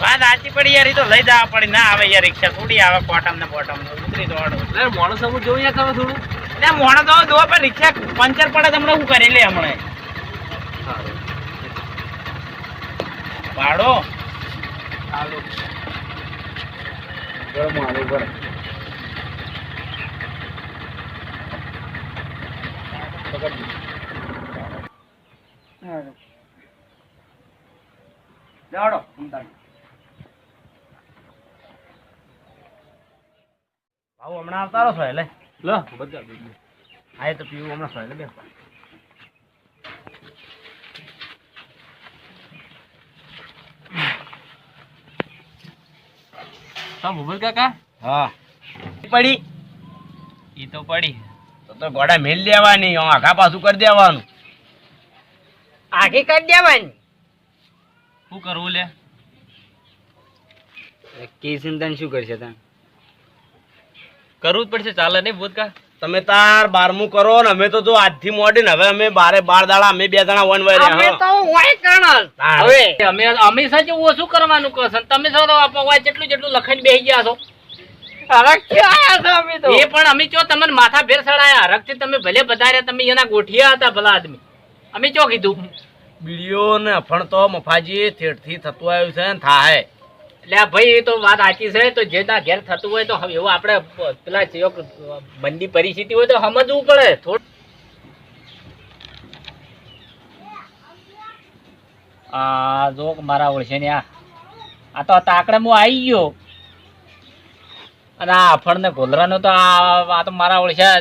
વાત સાચી પડી યાર, ઈ તો લઈ જવા પડે. ના આવે યાર રિક્ષા થોડી આવે કોટમ ને બોટમ ઉતરી દોડો. એટલે માણસ સમૂહ જોયું યાર તમે થોડું. એટલે મોણો તો દો પણ રિક્ષા પંચર પડે તો હમણાં શું કરી લે હમણાં ભાડો ચાલો દોડો ભાવ હમણાં આવતા રહો છો એટલે લો બધા હા તો પીવું હમણાં છો એટલે બે ભૂગલ કાકા. હા પડી ઈ તો પડી. તો ગોડા મેલ દેવાની આખા પાછું કરી દેવાનું. આખી કરી દેવાની. શું કરવું લે? કિશનદાન શું કરશે તા? કરવું જ પડશે, ચાલે નહીં ભૂતકા? તમે તાર 12મું કરો ને અમે તો જો આજથી મોડી ને હવે અમે 12 દાડા અમે 2 જણા વન વરે અમે તો હોય કણલ હવે અમે સાચે ઓછું કરવાનું કહો છો, તમે છો તો હોય જેટલું લખાઈને બેસી ગયા છો. હરક આયા છો અમે તો. એ પણ અમે ચો તમને માથા ભેર સડાયા. હરકથી તમે ભલે વધાર્યા, તમે એના ગોઠિયા હતા ભલા આદમી. અમે ચો કીધું બીડીઓ ને અફણ તો મફાજી થેટથી થતું આવ્યું છે ને થાય. એટલે આ ભાઈ એ તો વાત સાચી છે. તો જે ના ઘેર થતું હોય તો હવે એવું આપણે પેલા બંદી પરિસ્થિતિ હોય તો સમજવું પડે થોડું. આ જો મારા ઓળશે ને આ તો તાકડે હું આવી ગયો અને આ અફણ ને ગોલરાનો તો આ તો મારા ઓળશા